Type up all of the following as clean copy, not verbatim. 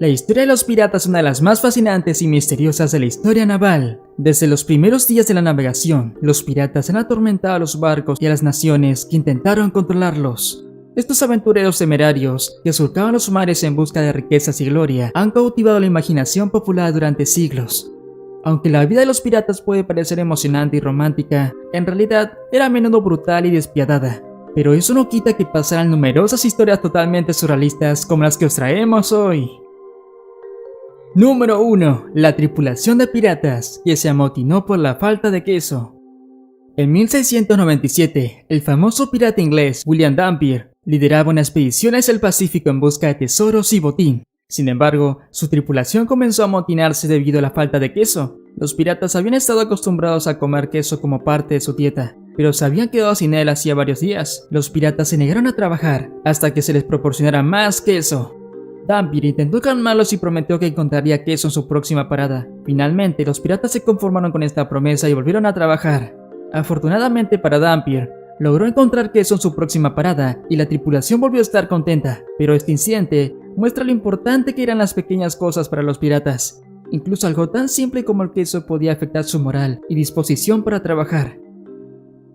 La historia de los piratas es una de las más fascinantes y misteriosas de la historia naval. Desde los primeros días de la navegación, los piratas han atormentado a los barcos y a las naciones que intentaron controlarlos. Estos aventureros temerarios, que surcaban los mares en busca de riquezas y gloria, han cautivado la imaginación popular durante siglos. Aunque la vida de los piratas puede parecer emocionante y romántica, en realidad era a menudo brutal y despiadada. Pero eso no quita que pasaran numerosas historias totalmente surrealistas como las que os traemos hoy. Número 1. La tripulación de piratas que se amotinó por la falta de queso. En 1697, el famoso pirata inglés William Dampier lideraba una expedición hacia el Pacífico en busca de tesoros y botín. Sin embargo, su tripulación comenzó a amotinarse debido a la falta de queso. Los piratas habían estado acostumbrados a comer queso como parte de su dieta, pero se habían quedado sin él hacía varios días. Los piratas se negaron a trabajar hasta que se les proporcionara más queso. Dampier intentó calmarlos y prometió que encontraría queso en su próxima parada. Finalmente, los piratas se conformaron con esta promesa y volvieron a trabajar. Afortunadamente para Dampier, logró encontrar queso en su próxima parada y la tripulación volvió a estar contenta. Pero este incidente muestra lo importante que eran las pequeñas cosas para los piratas. Incluso algo tan simple como el queso podía afectar su moral y disposición para trabajar.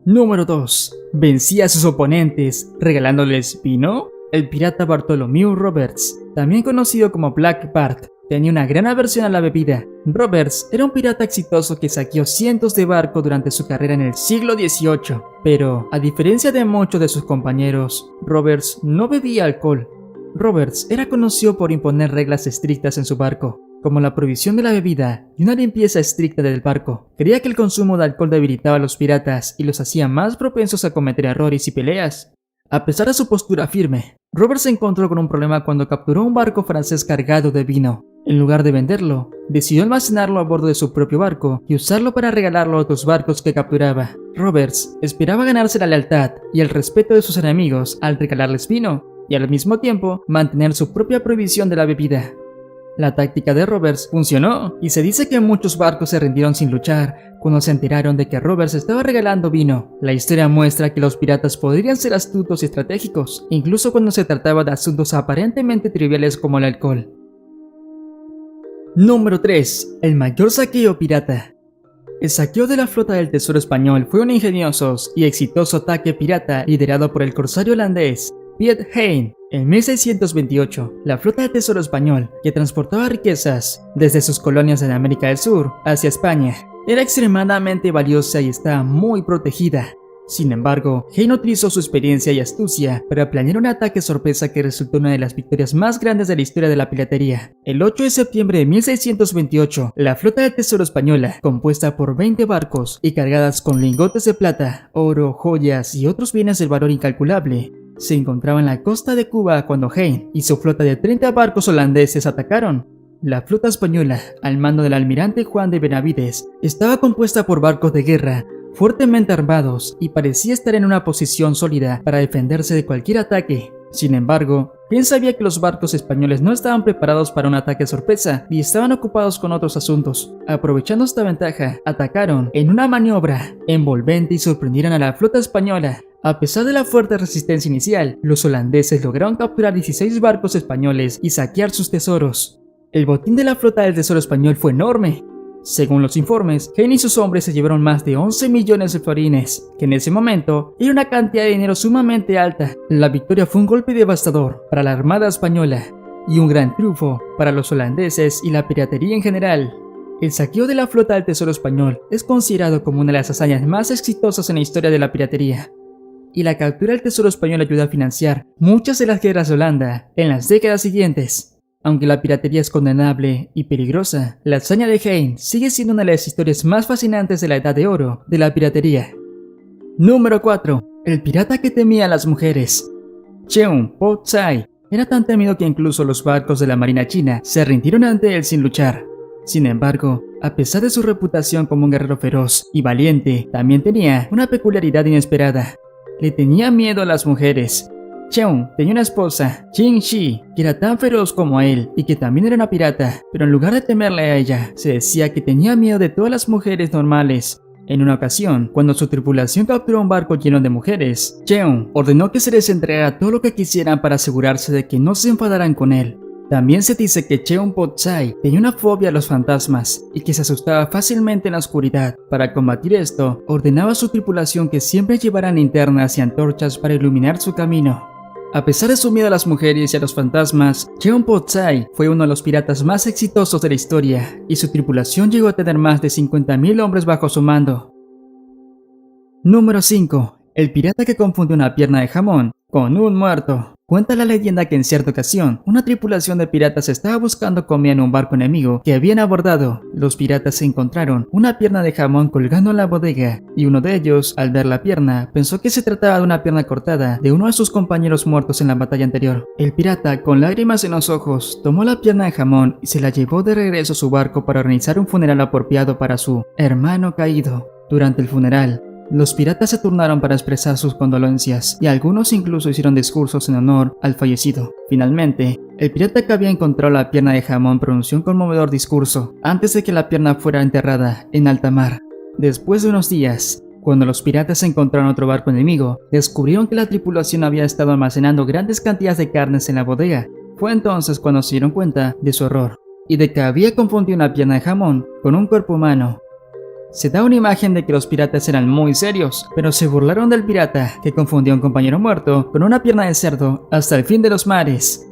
Número 2. Vencía a sus oponentes regalándoles vino. El pirata Bartholomew Roberts, también conocido como Black Bart, tenía una gran aversión a la bebida. Roberts era un pirata exitoso que saqueó cientos de barcos durante su carrera en el siglo XVIII. Pero, a diferencia de muchos de sus compañeros, Roberts no bebía alcohol. Roberts era conocido por imponer reglas estrictas en su barco, como la prohibición de la bebida y una limpieza estricta del barco. Creía que el consumo de alcohol debilitaba a los piratas y los hacía más propensos a cometer errores y peleas. A pesar de su postura firme, Roberts se encontró con un problema cuando capturó un barco francés cargado de vino. En lugar de venderlo, decidió almacenarlo a bordo de su propio barco y usarlo para regalarlo a otros barcos que capturaba. Roberts esperaba ganarse la lealtad y el respeto de sus enemigos al regalarles vino, y al mismo tiempo mantener su propia prohibición de la bebida. La táctica de Roberts funcionó, y se dice que muchos barcos se rindieron sin luchar cuando se enteraron de que Roberts estaba regalando vino. La historia muestra que los piratas podrían ser astutos y estratégicos, incluso cuando se trataba de asuntos aparentemente triviales como el alcohol. Número 3. El mayor saqueo pirata. El saqueo de la flota del Tesoro Español fue un ingenioso y exitoso ataque pirata liderado por el corsario holandés Piet Hein. En 1628, la flota del Tesoro Español, que transportaba riquezas desde sus colonias en América del Sur hacia España, era extremadamente valiosa y estaba muy protegida. Sin embargo, Hein utilizó su experiencia y astucia para planear un ataque sorpresa que resultó una de las victorias más grandes de la historia de la piratería. El 8 de septiembre de 1628, la flota del Tesoro Española, compuesta por 20 barcos y cargadas con lingotes de plata, oro, joyas y otros bienes de valor incalculable, se encontraba en la costa de Cuba cuando Hein y su flota de 30 barcos holandeses atacaron. La flota española, al mando del almirante Juan de Benavides, estaba compuesta por barcos de guerra fuertemente armados y parecía estar en una posición sólida para defenderse de cualquier ataque. Sin embargo, Hein sabía que los barcos españoles no estaban preparados para un ataque sorpresa y estaban ocupados con otros asuntos. Aprovechando esta ventaja, atacaron en una maniobra envolvente y sorprendieron a la flota española. A pesar de la fuerte resistencia inicial, los holandeses lograron capturar 16 barcos españoles y saquear sus tesoros. El botín de la flota del Tesoro Español fue enorme. Según los informes, Hein y sus hombres se llevaron más de 11 millones de florines, que en ese momento era una cantidad de dinero sumamente alta. La victoria fue un golpe devastador para la Armada Española y un gran triunfo para los holandeses y la piratería en general. El saqueo de la flota del Tesoro Español es considerado como una de las hazañas más exitosas en la historia de la piratería, y la captura del Tesoro Español ayudó a financiar muchas de las guerras de Holanda en las décadas siguientes. Aunque la piratería es condenable y peligrosa, la hazaña de Hein sigue siendo una de las historias más fascinantes de la Edad de Oro de la piratería. Número 4. El pirata que temía a las mujeres. Cheung Po Tsai era tan temido que incluso los barcos de la marina china se rindieron ante él sin luchar. Sin embargo, a pesar de su reputación como un guerrero feroz y valiente, también tenía una peculiaridad inesperada. Le tenía miedo a las mujeres. Cheung tenía una esposa, Jing Shi, que era tan feroz como él y que también era una pirata, pero en lugar de temerle a ella, se decía que tenía miedo de todas las mujeres normales. En una ocasión, cuando su tripulación capturó un barco lleno de mujeres, Cheung ordenó que se les entregara todo lo que quisieran para asegurarse de que no se enfadaran con él. También se dice que Cheonpo-chai tenía una fobia a los fantasmas y que se asustaba fácilmente en la oscuridad. Para combatir esto, ordenaba a su tripulación que siempre llevaran linternas y antorchas para iluminar su camino. A pesar de su miedo a las mujeres y a los fantasmas, Cheonpo-chai fue uno de los piratas más exitosos de la historia y su tripulación llegó a tener más de 50.000 hombres bajo su mando. Número 5. El pirata que confundió una pierna de jamón con un muerto. Cuenta la leyenda que en cierta ocasión, una tripulación de piratas estaba buscando comida en un barco enemigo que habían abordado. Los piratas encontraron una pierna de jamón colgando en la bodega, y uno de ellos, al ver la pierna, pensó que se trataba de una pierna cortada de uno de sus compañeros muertos en la batalla anterior. El pirata, con lágrimas en los ojos, tomó la pierna de jamón y se la llevó de regreso a su barco para organizar un funeral apropiado para su hermano caído. Durante el funeral, los piratas se turnaron para expresar sus condolencias y algunos incluso hicieron discursos en honor al fallecido. Finalmente, el pirata que había encontrado la pierna de jamón pronunció un conmovedor discurso antes de que la pierna fuera enterrada en alta mar. Después de unos días, cuando los piratas encontraron otro barco enemigo, descubrieron que la tripulación había estado almacenando grandes cantidades de carnes en la bodega. Fue entonces cuando se dieron cuenta de su error y de que había confundido una pierna de jamón con un cuerpo humano. Se da una imagen de que los piratas eran muy serios, pero se burlaron del pirata que confundió a un compañero muerto con una pierna de cerdo hasta el fin de los mares.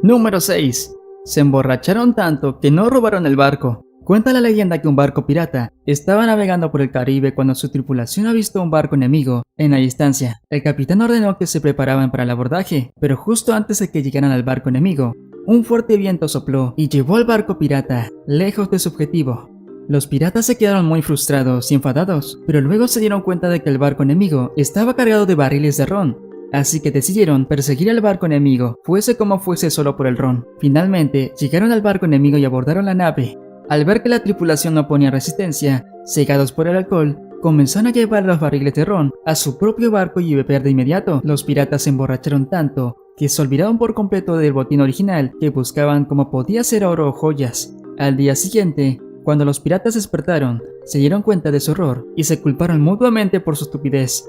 Número 6. Se emborracharon tanto que no robaron el barco. Cuenta la leyenda que un barco pirata estaba navegando por el Caribe cuando su tripulación avistó un barco enemigo en la distancia. El capitán ordenó que se preparaban para el abordaje, pero justo antes de que llegaran al barco enemigo, un fuerte viento sopló y llevó al barco pirata lejos de su objetivo. Los piratas se quedaron muy frustrados y enfadados, pero luego se dieron cuenta de que el barco enemigo estaba cargado de barriles de ron, así que decidieron perseguir al barco enemigo, fuese como fuese solo por el ron. Finalmente, llegaron al barco enemigo y abordaron la nave. Al ver que la tripulación no ponía resistencia, cegados por el alcohol, comenzaron a llevar los barriles de ron a su propio barco y beber de inmediato. Los piratas se emborracharon tanto que se olvidaron por completo del botín original que buscaban, como podía ser oro o joyas. Al día siguiente, cuando los piratas despertaron, se dieron cuenta de su error y se culparon mutuamente por su estupidez.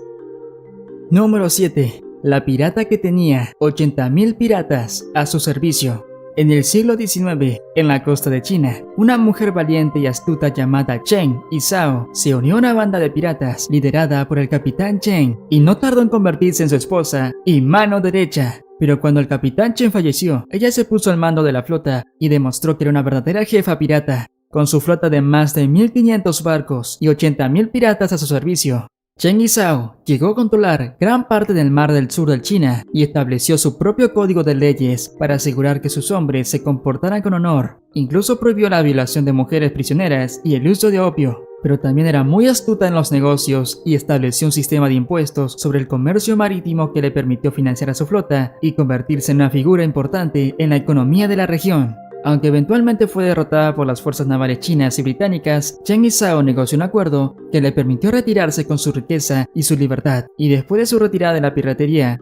Número 7. La pirata que tenía 80.000 piratas a su servicio. En el siglo XIX, en la costa de China, una mujer valiente y astuta llamada Chen Yizhao se unió a una banda de piratas liderada por el capitán Chen y no tardó en convertirse en su esposa y mano derecha. Pero cuando el capitán Chen falleció, ella se puso al mando de la flota y demostró que era una verdadera jefa pirata. Con su flota de más de 1.500 barcos y 80.000 piratas a su servicio, Chen Yizhao llegó a controlar gran parte del mar del sur de China y estableció su propio código de leyes para asegurar que sus hombres se comportaran con honor. Incluso prohibió la violación de mujeres prisioneras y el uso de opio. Pero también era muy astuta en los negocios y estableció un sistema de impuestos sobre el comercio marítimo que le permitió financiar a su flota y convertirse en una figura importante en la economía de la región. Aunque eventualmente fue derrotada por las fuerzas navales chinas y británicas, Chen Yizhao negoció un acuerdo que le permitió retirarse con su riqueza y su libertad, y después de su retirada de la piratería,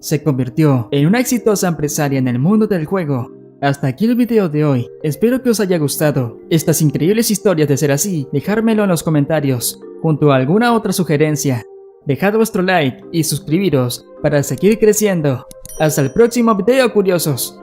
se convirtió en una exitosa empresaria en el mundo del juego. Hasta aquí el video de hoy, espero que os haya gustado. Estas increíbles historias de ser así, dejármelo en los comentarios, junto a alguna otra sugerencia. Dejad vuestro like y suscribiros para seguir creciendo. Hasta el próximo video, curiosos.